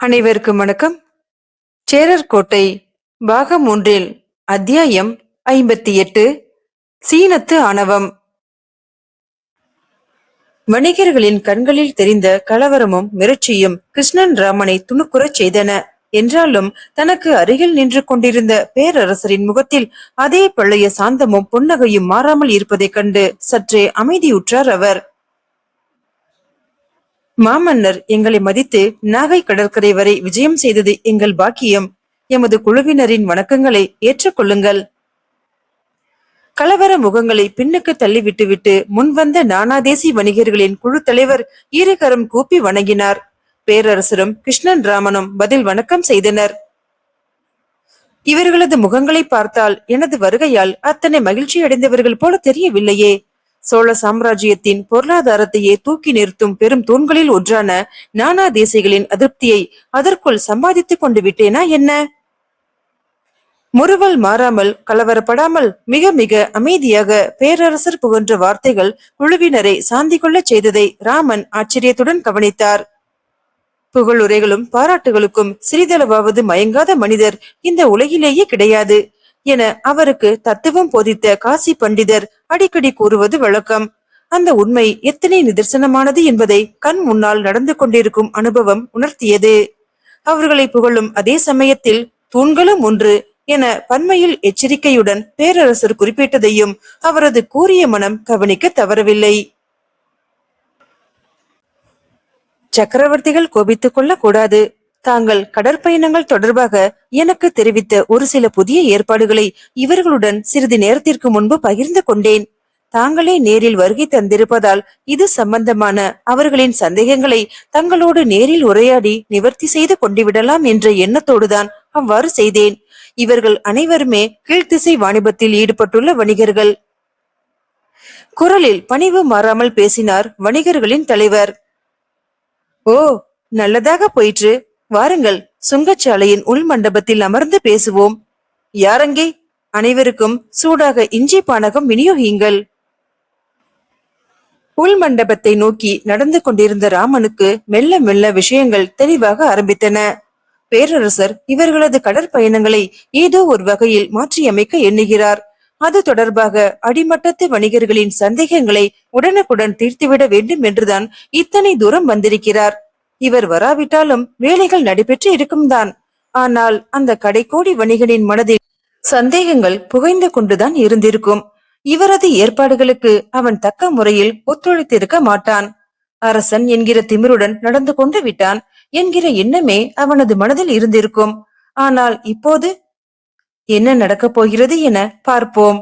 அனைவருக்கும் வணக்கம். சேரர் கோட்டை பாகம் 1 அத்தியாயம் 58 சீனத்து ஆணவம். வணிகர்களின் கண்களில் தெரிந்த கலவரமும் மிரட்சியும் கிருஷ்ணன் ராமனை துணுக்குறச் செய்தன. என்றாலும் தனக்கு அருகில் நின்று கொண்டிருந்த பேரரசரின் முகத்தில் அதே பழைய சாந்தமும் புன்னகையும் மாறாமல் இருப்பதைக் கண்டு சற்றே அமைதியுற்றார் அவர். மாமன்னர் எங்களை மதித்து நாகை கடற்கரை வரை விஜயம் செய்தது எங்கள் பாக்கியம். எமது குழுவினரின் வணக்கங்களை ஏற்றுக்கொள்ளுங்கள். கலவர முகங்களை பின்னுக்கு தள்ளிவிட்டுவிட்டு முன்வந்த நானாதேசி வணிகர்களின் குழு தலைவர் இருகரம் கூப்பி வணங்கினார். பேரரசரும் கிருஷ்ணன் ராமனும் பதில் வணக்கம் செய்தனர். இவர்களது முகங்களை பார்த்தால் எனது வருகையால் அத்தனை மகிழ்ச்சி அடைந்தவர்கள் போல தெரியவில்லையே. சோழ சாம்ராஜ்யத்தின் பொருளாதாரத்தையே தூக்கி நிறுத்தும் பெரும் தூண்களில் ஒன்றான நானா தேசிகளின் அதிருப்தியை அதற்குள் சம்பாதித்துக் கொண்டு விட்டேனா என்ன? முறுவல் மாறாமல் கலவரப்படாமல் மிக மிக அமைதியாக பேரரசர் புகன்ற வார்த்தைகள் குழுவினரை சாந்தி கொள்ளச் செய்ததை ராமன் ஆச்சரியத்துடன் கவனித்தார். புகழுரைகளும் பாராட்டுகளுக்கும் சிறிதளவாவது மயங்காத மனிதர் இந்த உலகிலேயே கிடையாது என அவருக்கு தத்துவம் போதித்த காசி பண்டிதர் அடிக்கடி கூறுவது வழக்கம். அந்த உண்மை எத்தனை நிதர்சனமானது என்பதை கண் முன்னால் நடந்து கொண்டிருக்கும் அனுபவம் உணர்த்தியது. அவர்களை புகழும் அதே சமயத்தில் தூண்களும் ஒன்று என பன்மையில் எச்சரிக்கையுடன் பேரரசர் குறிப்பிட்டதையும் அவரது கூறிய மனம் கவனிக்க தவறவில்லை. சக்கரவர்த்திகள் கோபித்துக் கொள்ள கூடாது. தாங்கள் கடற்பயணங்கள் தொடர்பாக எனக்கு தெரிவித்த ஒரு சில புதிய ஏற்பாடுகளை இவர்களுடன் சிறிது நேரத்திற்கு முன்பு பகிர்ந்து கொண்டேன். தாங்களே நேரில் வருகை தந்திருப்பதால் இது சம்பந்தமான அவர்களின் சந்தேகங்களை தங்களோடு நேரில் உரையாடி நிவர்த்தி செய்து கொண்டு விடலாம் என்ற எண்ணத்தோடுதான் அவ்வாறு செய்தேன். இவர்கள் அனைவருமே கீழ்த்திசை வாணிபத்தில் ஈடுபட்டுள்ள வணிகர்கள். குரலில் பணிவு மாறாமல் பேசினார் வணிகர்களின் தலைவர். ஓ, நல்லதாக போயிற்று. வாருங்கள், சுங்கச்சாலையின் உள் மண்டபத்தில் அமர்ந்து பேசுவோம். யாரங்கே? அனைவருக்கும் சூடாக இஞ்சி பானகம் விநியோகியுங்கள். உள் மண்டபத்தை நோக்கி நடந்து கொண்டிருந்த ராமனுக்கு மெல்ல மெல்ல விஷயங்கள் தெளிவாக ஆரம்பித்தன. பேரரசர் இவர்களது கடற்பயணங்களை ஏதோ ஒரு வகையில் மாற்றியமைக்க எண்ணுகிறார். அது தொடர்பாக அடிமட்டத்து வணிகர்களின் சந்தேகங்களை உடனுக்குடன் தீர்த்துவிட வேண்டும் என்றுதான் இத்தனை தூரம் வந்திருக்கிறார். இவர் வராவிட்டாலும் வேலைகள் நடைபெற்று இருக்கும்தான். ஆனால் அந்த கடைக்கோடி வணிகனின் மனதில் சந்தேகங்கள் புகைந்து கொண்டுதான் இருந்திருக்கும். இவரது ஏற்பாடுகளுக்கு அவன் தக்க முறையில் ஒத்துழைத்திருக்க மாட்டான். அரசன் என்கிற திமிருடன் நடந்து கொண்டு விட்டான் என்கிற எண்ணமே அவனது மனதில் இருந்திருக்கும். ஆனால் இப்போது என்ன நடக்கப் போகிறது என பார்ப்போம்.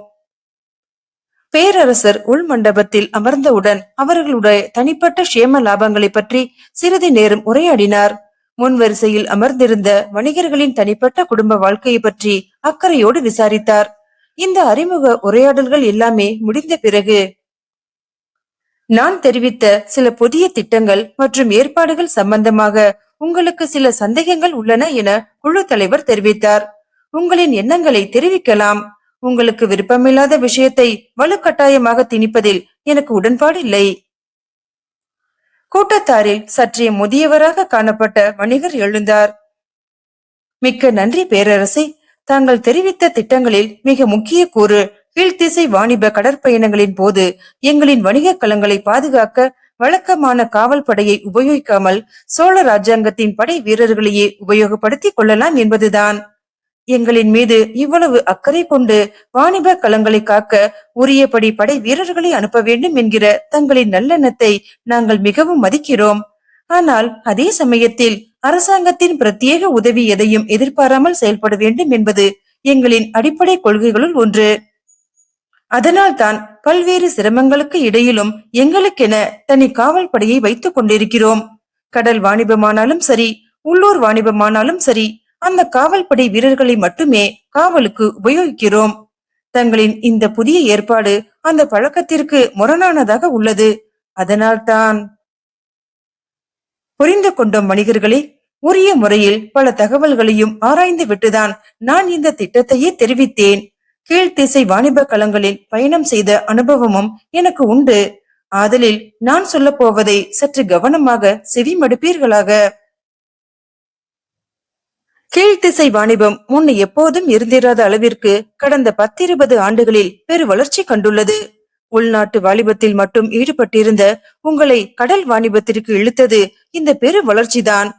பேரரசர் உள் மண்டபத்தில் அமர்ந்தவுடன் அவர்களுடைய தனிப்பட்ட சேம லாபங்களை பற்றி சிறிது நேரம் உரையாடினார். முன்வரிசையில் அமர்ந்திருந்த வணிகர்களின் தனிப்பட்ட குடும்ப வாழ்க்கையை பற்றி அக்கறையோடு விசாரித்தார். இந்த அறிமுக உரையாடல்கள் எல்லாமே முடிந்த பிறகு, நான் தெரிவித்த சில புதிய திட்டங்கள் மற்றும் ஏற்பாடுகள் சம்பந்தமாக உங்களுக்கு சில சந்தேகங்கள் உள்ளன என குழு தலைவர் தெரிவித்தார். உங்களின் எண்ணங்களை தெரிவிக்கலாம். உங்களுக்கு விருப்பமில்லாத விஷயத்தை வலுக்கட்டாயமாக திணிப்பதில் எனக்கு உடன்பாடு இல்லை. கூட்டத்தாரில் சற்றே முதியவராக காணப்பட்ட வணிகர் எழுந்தார். மிக்க நன்றி பேரரசே. தாங்கள் தெரிவித்த திட்டங்களில் மிக முக்கிய கூறு கீழ்த்திசை வாணிப கடற்பயணங்களின் போது எங்களின் வணிக களங்களை பாதுகாக்க வழக்கமான காவல் படையை உபயோகிக்காமல் சோழ ராஜாங்கத்தின் படை வீரர்களையே உபயோகப்படுத்திக் கொள்ளலாம் என்பதுதான். எங்களின் மீது இவ்வளவு அக்கறை கொண்டு வாணிப களங்களை காக்க உரியபடி படை வீரர்களை அனுப்ப வேண்டும் என்கிற தங்களின் நல்லெண்ணத்தை நாங்கள் மிகவும் மதிக்கிறோம். ஆனால் அதே சமயத்தில் அரசாங்கத்தின் பிரத்யேக உதவி எதையும் எதிர்பாராமல் செயல்பட வேண்டும் என்பது எங்களின் அடிப்படை கொள்கைகளுள் ஒன்று. அதனால் தான் பல்வேறு சிரமங்களுக்கு இடையிலும் எங்களுக்கென தனி காவல் படையை வைத்துக் கொண்டிருக்கிறோம். கடல் வாணிபமானாலும் சரி, உள்ளூர் வாணிபமானாலும் சரி, அந்த காவல் படை வீரர்களை மட்டுமே காவலுக்கு உபயோகிக்கிறோம். தங்களின் இந்த புதிய ஏற்பாடு அந்த பழக்கத்திற்கு முரணானதாக உள்ளது. அதனால்தான். புரிந்து கொண்டோம் வணிகர்களே. உரிய முறையில் பல தகவல்களையும் ஆராய்ந்து விட்டுதான் நான் இந்த திட்டத்தையே தெரிவித்தேன். கீழ்த்திசை வாணிப களங்களில் பயணம் செய்த அனுபவமும் எனக்கு உண்டு. ஆதலில் நான் சொல்ல போவதை சற்று கவனமாக செவி மடுப்பீர்களாக. கீழ்த்திசை வாணிபம் முன் எப்போதும் இருந்திராத அளவிற்கு கடந்த 10-20 ஆண்டுகளில் பெரு வளர்ச்சி கண்டுள்ளது. உள்நாட்டு வாணிபத்தில் மட்டும் ஈடுபட்டிருந்த உங்களை கடல் வாணிபத்திற்கு இழுத்தது இந்த பெரு வளர்ச்சிதான்.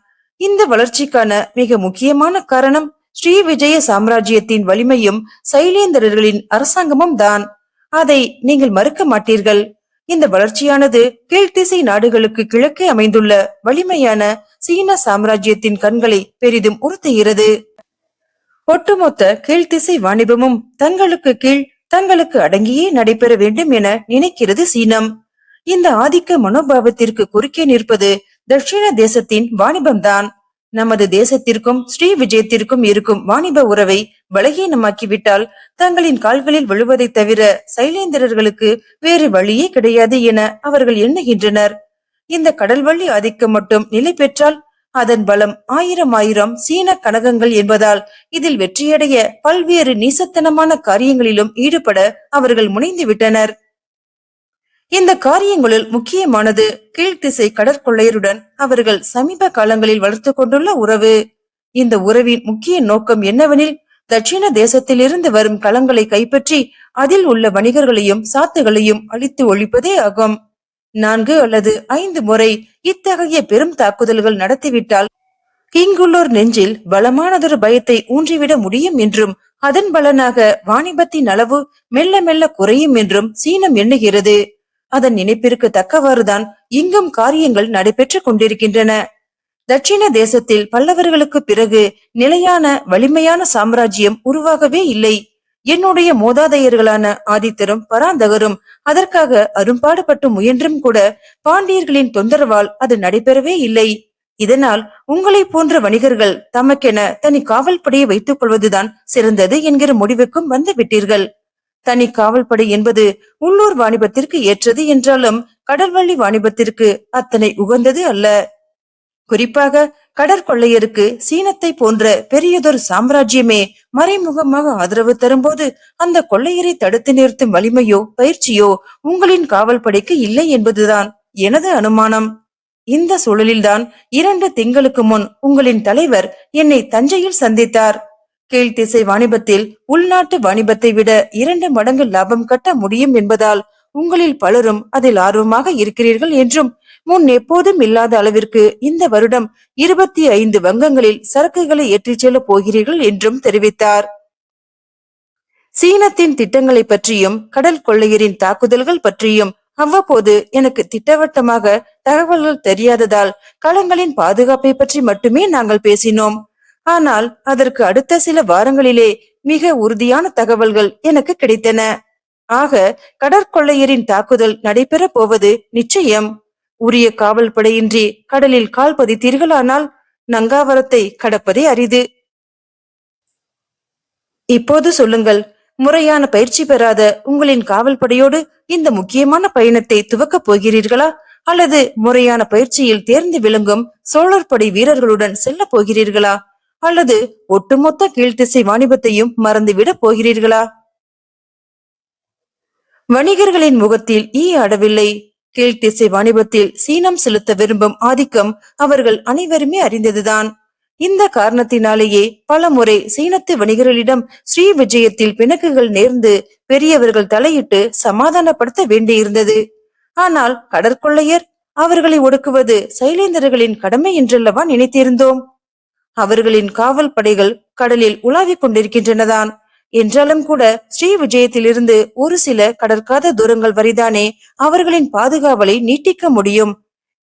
இந்த வளர்ச்சிக்கான மிக முக்கியமான காரணம் ஸ்ரீ விஜய சாம்ராஜ்யத்தின் வலிமையும் சைலேந்திரர்களின் அரசாங்கமும் தான். அதை நீங்கள் மறுக்க மாட்டீர்கள். இந்த வளர்ச்சியானது கீழ்த்திசை நாடுகளுக்கு கிழக்கே அமைந்துள்ள வலிமையான சீன சாம்ராஜ்யத்தின் கண்களை பெரிதும் உறுத்துகிறது. ஒட்டுமொத்த கீழ்த்திசை வாணிபமும் தங்களுக்கு கீழ், தங்களுக்கு அடங்கியே நடைபெற வேண்டும் என நினைக்கிறது சீனம். இந்த ஆதிக்க மனோபாவத்திற்கு குறுக்கே நிற்பது தட்சிண தேசத்தின் வாணிபம்தான். நமது தேசத்திற்கும் ஸ்ரீ விஜயத்திற்கும் இருக்கும் வாணிப உறவை பலகீனமாக்கிவிட்டால் தங்களின் கால்களில் விழுவதை தவிர சைலேந்திரர்களுக்கு வேறு வழியே கிடையாது என அவர்கள் எண்ணுகின்றனர். இந்த கடல்வள்ளி ஆதிக்கம் மட்டும் நிலை பெற்றால் அதன் பலம் 1000 சீன கனகங்கள் என்பதால் இதில் வெற்றியடைய பல்வேறு நீசத்தனமான காரியங்களிலும் ஈடுபட அவர்கள் முனைந்து விட்டனர். இந்த காரியங்களுள் முக்கியமானது கீழ்த்திசை கடற்கொள்ளையருடன் அவர்கள் சமீப காலங்களில் வளர்த்து கொண்டுள்ள உறவு. இந்த உறவின் முக்கிய நோக்கம் என்னவெனில் தட்சிண தேசத்திலிருந்து வரும் களங்களை கைப்பற்றி அதில் உள்ள வணிகர்களையும் சாத்துகளையும் அழித்து ஒழிப்பதே ஆகும். 4 அல்லது 5 முறை இத்தகைய பெரும் தாக்குதல்கள் நடத்திவிட்டால் இங்குள்ளோர் நெஞ்சில் பலமானதொரு பயத்தை ஊன்றிவிட முடியும் என்றும் அதன் பலனாக வாணிபத்தின் அளவு மெல்ல மெல்ல குறையும் என்றும் சீனம் எண்ணுகிறது. அதன் நினைப்பிற்கு தக்கவாறுதான் இங்கும் காரியங்கள் நடைபெற்று கொண்டிருக்கின்றன. தட்சிண தேசத்தில் பல்லவர்களுக்கு பிறகு நிலையான வலிமையான சாம்ராஜ்யம் உருவாகவே இல்லை. என்னுடைய மூதாதையர்களான ஆதித்தரும் பராந்தகரும் அதற்காக அரும்பாடுபட்டு முயன்றும் கூட பாண்டியர்களின் தொந்தரவால் அது நடைபெறவே இல்லை. இதனால் உங்களை போன்ற வணிகர்கள் தமக்கென தனி காவல் படையை வைத்துக் கொள்வதுதான் சிறந்தது என்கிற முடிவுக்கும் வந்து விட்டீர்கள். தனி காவல் படை என்பது உள்ளூர் வாணிபத்திற்கு ஏற்றது என்றாலும் கடல்வள்ளி வாணிபத்திற்கு அத்தனை உகந்தது அல்ல. குறிப்பாக கடற்கொள்ளையருக்கு சீனத்தை போன்ற பெரியதொரு சாம்ராஜ்யமே மறைமுகமாக ஆதரவு தரும்போது அந்த கொள்ளையரை தடுத்து நிறுத்தும் வலிமையோ பயிற்சியோ உங்களின் காவல் படைக்கு இல்லை என்பதுதான் எனது அனுமானம். இந்த சூழலில்தான் 2 திங்களுக்கு முன் உங்களின் தலைவர் என்னை தஞ்சையில் சந்தித்தார். கீழ்த்திசை வாணிபத்தில் உள்நாட்டு வாணிபத்தை விட 2 மடங்கு லாபம் கட்ட முடியும் என்பதால் உங்களில் பலரும் அதில் ஆர்வமாக இருக்கிறீர்கள் என்றும் முன் எப்போதும் இல்லாத அளவிற்கு இந்த வருடம் 25 வங்கங்களில் சரக்குகளை ஏற்றிச் செல்ல போகிறீர்கள் என்றும் தெரிவித்தார். சீனத்தின் திட்டங்களை பற்றியும் கடல் கொள்ளையரின் தாக்குதல்கள் பற்றியும் அவ்வப்போது எனக்கு திட்டவட்டமாக தகவல்கள் தெரியாததால் களங்களின் பாதுகாப்பை பற்றி மட்டுமே நாங்கள் பேசினோம். ஆனால் அதற்கு அடுத்த சில வாரங்களிலே மிக உறுதியான தகவல்கள் எனக்கு கிடைத்தன. ஆக கடற்கொள்ளையரின் தாக்குதல் நடைபெற போவது நிச்சயம். உரிய காவல் படையின்றி கடலில் கால் பதித்தீர்களானால் நங்காவரத்தை கடப்பதே அரிது. இப்போது சொல்லுங்கள், முறையான பயிற்சி பெறாத உங்களின் காவல் படையோடு இந்த முக்கியமான பயணத்தை துவக்கப் போகிறீர்களா, அல்லது முறையான பயிற்சியில் தேர்ந்து விளங்கும் சோழர் படை வீரர்களுடன் செல்ல போகிறீர்களா, அல்லது ஒட்டுமொத்த கீழ்த்திசை வாணிபத்தையும் மறந்துவிட போகிறீர்களா? வணிகர்களின் முகத்தில் ஈ ஆடவில்லை. கீழ்த்திசை வாணிபத்தில் சீனம் செலுத்த விரும்பும் ஆதிக்கம் அவர்கள் அனைவருமே அறிந்ததுதான். இந்த காரணத்தினாலேயே பல முறை சீனத்து வணிகர்களிடம் ஸ்ரீ விஜயத்தில் பிணக்குகள் நேர்ந்து பெரியவர்கள் தலையிட்டு சமாதானப்படுத்த வேண்டியிருந்தது. ஆனால் கடற்கொள்ளையர் அவர்களை ஒடுக்குவது சைலேந்திரர்களின் கடமை என்றல்லவா நினைத்திருந்தோம். அவர்களின் காவல் படைகள் கடலில் உலாவிக் கொண்டிருக்கின்றனதான். என்றாலும் கூட ஸ்ரீ விஜயத்திலிருந்து ஒரு சில கடற்காத தூரங்கள் வரைதானே அவர்களின் பாதுகாவலை நீட்டிக்க முடியும்.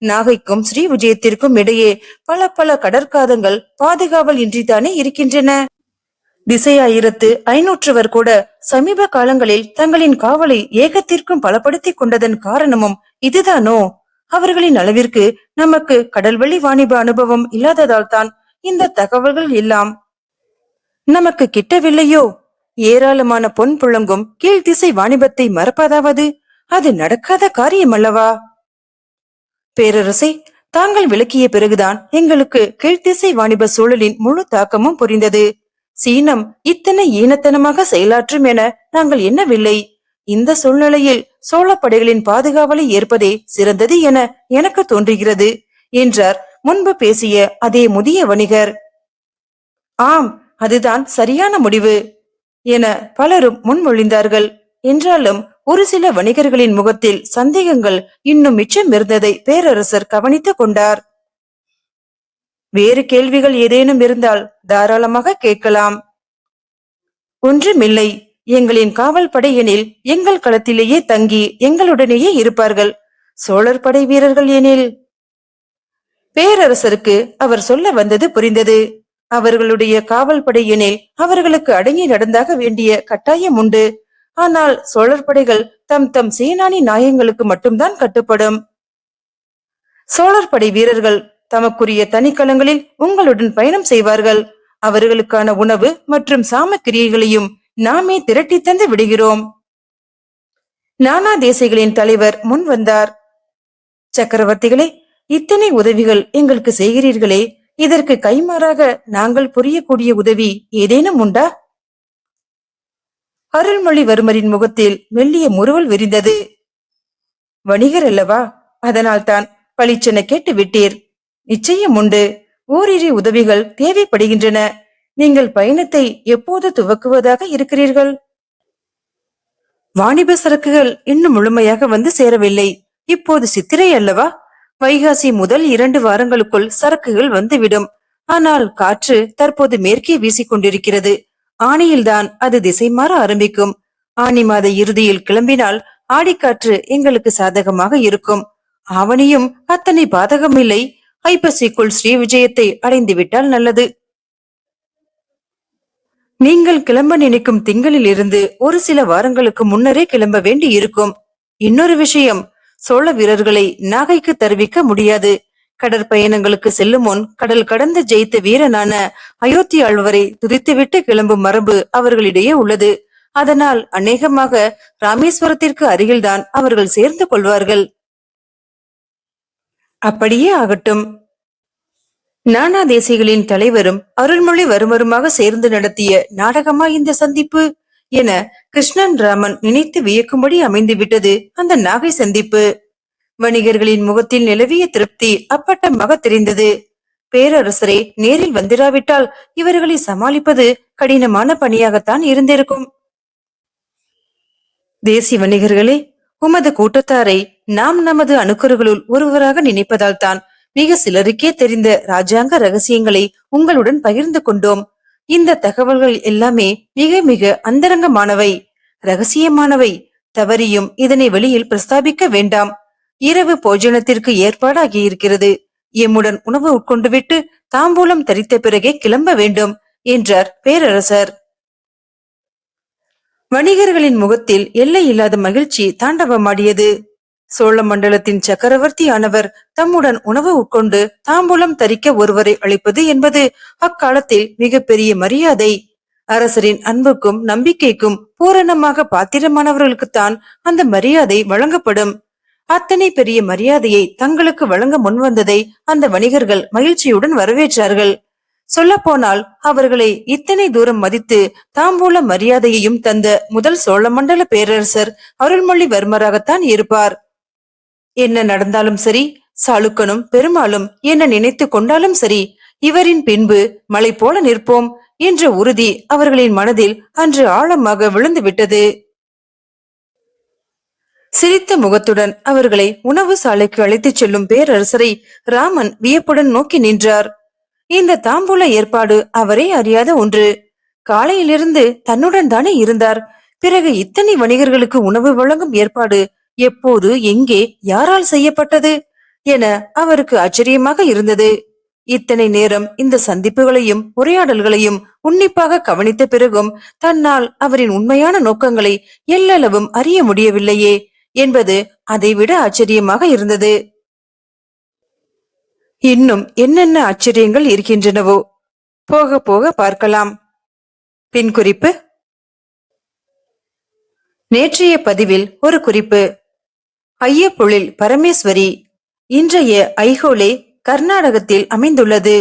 நாகைக்கும் ஸ்ரீ விஜயத்திற்கும் இடையே பல கடற்காதங்கள் பாதுகாவல் இன்றித்தானே இருக்கின்றன. திசை 1500 கூட சமீப காலங்களில் தங்களின் காவலை ஏகத்திற்கும் பலப்படுத்திக் கொண்டதன் காரணமும் இதுதானோ? அவர்களின் அளவிற்கு நமக்கு கடல்வழி வாணிப அனுபவம் இல்லாததால் தான் இந்த தகவல்கள் எல்லாம் நமக்கு கிட்டவில்லையோ? ஏராளமான பொன் புழங்கும் கீழ்த்திசை வாணிபத்தை மறப்பதாவது அது நடக்காத காரியம் அல்லவா? பேரரசே, தாங்கள் விளக்கிய பிறகுதான் எங்களுக்கு கீழ்த்திசை வாணிப சூழலின் முழு தாக்கமும் புரிந்தது. சீனம் இத்தனை ஈனத்தனமாக செயலாற்றும் என நாங்கள் எண்ணவில்லை. இந்த சூழ்நிலையில் சோழ படைகளின் பாதுகாவலை ஏற்பதே சிறந்தது என எனக்கு தோன்றுகிறது என்றார் முன்பு பேசிய அதே முதிய வணிகர். ஆம், அதுதான் சரியான முடிவு என பலரும் முன்மொழிந்தார்கள். என்றாலும் ஒரு சில வணிகர்களின் முகத்தில் சந்தேகங்கள் இன்னும் மிச்சம் இருந்ததை பேரரசர் கவனித்துக் கொண்டார். வேறு கேள்விகள் ஏதேனும் இருந்தால் தாராளமாக கேட்கலாம். ஒன்றுமில்லை. எங்களின் காவல் படையெனில் எங்கள் களத்திலேயே தங்கி எங்களுடனேயே இருப்பார்கள். சோழர் படை வீரர்கள் எனில்... பேரரசருக்கு அவர் சொல்ல வந்தது புரிந்தது. அவர்களுடைய காவல் படை எனில் அவர்களுக்கு அடங்கி நடந்தாக வேண்டிய கட்டாயம் உண்டு. ஆனால் சோழர் படைகள் தம் தம் சேனானி நாயங்களுக்கு மட்டும்தான் கட்டுப்படும். சோழர் படை வீரர்கள் தமக்குரிய தனிக்களங்களில் உங்களுடன் பயணம் செய்வார்கள். அவர்களுக்கான உணவு மற்றும் சாமக்கிரியைகளையும் நாமே திரட்டி தந்து விடுகிறோம். நானா தேசைகளின் தலைவர் முன் வந்தார். சக்கரவர்த்திகளே, இத்தனை உதவிகள் எங்களுக்கு செய்கிறீர்களே, இதற்கு கைமாறாக நாங்கள் புரியக்கூடிய உதவி ஏதேனும் உண்டா? அருள்மொழிவர்மரின் முகத்தில் மெல்லிய முறுவல் விரிந்தது. வணிகர் அல்லவா, அதனால் தான் பளிச்சென கேட்டு விட்டீர். நிச்சயம் உண்டு. ஓரிரு உதவிகள் தேவைப்படுகின்றன. நீங்கள் பயணத்தை எப்போது துவக்குவதாக இருக்கிறீர்கள்? வாணிப சரக்குகள் இன்னும் முழுமையாக வந்து சேரவில்லை. இப்போது சித்திரை அல்லவா? வைகாசி முதல் 2 வாரங்களுக்குள் சரக்குகள் வந்துவிடும். ஆனால் காற்று தற்போது மேற்கே வீசிக்கொண்டிருக்கிறது. ஆணியில்தான் அது திசை மாற ஆரம்பிக்கும். ஆனி மாத இறுதியில் கிளம்பினால் ஆடிக்காற்று எங்களுக்கு சாதகமாக இருக்கும். ஆவணியும் அத்தனை பாதகம் இல்லை. ஐப்பசிக்குள் ஸ்ரீ விஜயத்தை அடைந்து விட்டால் நல்லது. நீங்கள் கிளம்ப நினைக்கும் திங்களில் இருந்து ஒரு சில வாரங்களுக்கு முன்னரே கிளம்ப வேண்டி இருக்கும். இன்னொரு விஷயம், சோழ வீரர்களை நாகைக்கு தருவிக்க முடியாது. கடற்பயணங்களுக்கு செல்லும் முன் கடல் கடந்து ஜெயித்த வீரனான அயோத்தி ஆழ்வரை துதித்துவிட்டு கிளம்பும் மரபு அவர்களிடையே உள்ளது. அதனால் அநேகமாக ராமேஸ்வரத்திற்கு அருகில்தான் அவர்கள் சேர்ந்து கொள்வார்கள். அப்படியே ஆகட்டும். நானா தேசிகளின் தலைவரும் அருள்மொழிவர்மருமாக சேர்ந்து நடத்திய நாடகமா இந்த சந்திப்பு என கிருஷ்ணன் ராமன் நினைத்து வியக்கும்படி அமைந்துவிட்டது அந்த நாகை சந்திப்பு. வணிகர்களின் முகத்தில் நிலவிய திருப்தி அப்பட்டமாக தெரிந்தது. பேரரசரே நேரில் வந்திராவிட்டால் இவர்களை சமாளிப்பது கடினமான பணியாகத்தான் இருந்திருக்கும். தேசி வணிகர்களே, உமது கூட்டத்தாரை நாம் நமது அணுக்கர்களுள் ஒருவராக நினைப்பதால் தான் மிக சிலருக்கே தெரிந்த ராஜாங்க ரகசியங்களை உங்களுடன் பகிர்ந்து கொண்டோம். இந்த தகவல்கள் எல்லாமே மிக மிக அந்தரங்கமானவை, ரகசியமானவை. தவறியும் இதனை வெளியில் பிரஸ்தாபிக்க வேண்டாம். இரவு போஜனத்திற்கு ஏற்பாடாகி இருக்கிறது. எம்முடன் உணவு உட்கொண்டு விட்டு தாம்பூலம் தரித்த பிறகே கிளம்ப வேண்டும் என்றார் பேரரசர். வணிகர்களின் முகத்தில் எல்லை இல்லாத மகிழ்ச்சி தாண்டவமாடியது. சோழ மண்டலத்தின் சக்கரவர்த்தி ஆனவர் தம்முடன் உணவு உட்கொண்டு தாம்பூலம் தரிக்க ஒருவரை அழைப்பது என்பது அக்காலத்தில் மிகப்பெரிய மரியாதை. அரசரின் அன்புக்கும் நம்பிக்கைக்கும் பூரணமாக பாத்திரமானவர்களுக்குத்தான் அந்த மரியாதை வழங்கப்படும். அத்தனை பெரிய மரியாதையை தங்களுக்கு வழங்க முன்வந்ததை அந்த வணிகர்கள் மகிழ்ச்சியுடன் வரவேற்றார்கள். சொல்ல போனால் அவர்களை இத்தனை தூரம் மதித்து தாம்பூல மரியாதையையும் தந்த முதல் சோழ மண்டல பேரரசர் அருள்மொழிவர்மராகத்தான் இருப்பார். என்ன நடந்தாலும் சரி, சாளுக்கனும் பெருமாளும் என்ன நினைத்து கொண்டாலும் சரி, இவரின் பின்பு மலை போல நிற்போம் என்ற உறுதி அவர்களின் மனதில் அன்று ஆழமாக விழுந்து விட்டது. சிரித்த முகத்துடன் அவர்களை உணவு சாலைக்கு அழைத்துச் செல்லும் பேரரசரை ராமன் வியப்புடன் நோக்கி நின்றார். இந்த தாம்பூல ஏற்பாடு அவரே அறியாத ஒன்று. காலையிலிருந்து தன்னுடன் தானே இருந்தார். பிறகு இத்தனை வணிகர்களுக்கு உணவு வழங்கும் ஏற்பாடு எப்போது, எங்கே, யாரால் செய்யப்பட்டது என அவருக்கு ஆச்சரியமாக இருந்தது. இத்தனை நேரம் இந்த சந்திப்புகளையும் உரையாடல்களையும் உன்னிப்பாக கவனித்த பிறகும் தன்னால் அவரின் உண்மையான நோக்கங்களை எல்லளவும் அறிய முடியவில்லையே என்பது அதைவிட ஆச்சரியமாக இருந்தது. இன்னும் என்னென்ன ஆச்சரியங்கள் இருக்கின்றனவோ போக போக பார்க்கலாம். பின் குறிப்பு: நேற்றைய பதிவில் ஒரு குறிப்பு. ஐயப்பொழில் பரமேஸ்வரி இன்றைய ஐஹோலே கர்நாடகத்தில் அமைந்துள்ளது.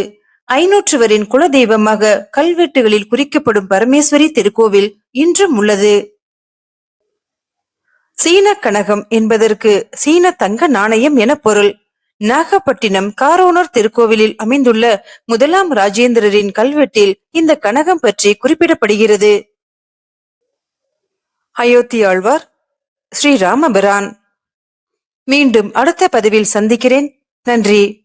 ஐநூற்றுவரின் குலதெய்வமாக கல்வெட்டுகளில் குறிக்கப்படும் பரமேஸ்வரி திருக்கோவில் இன்றும் உள்ளது. சீன கனகம் என்பதற்கு சீன தங்க நாணயம் என பொருள். நாகப்பட்டினம் காரோணர் திருக்கோவிலில் அமைந்துள்ள முதலாம் ராஜேந்திரரின் கல்வெட்டில் இந்த கனகம் பற்றி குறிப்பிடப்படுகிறது. அயோத்தி ஆழ்வார் ஸ்ரீராமபிரான். மீண்டும் அடுத்த பதிவில் சந்திக்கிறேன். நன்றி.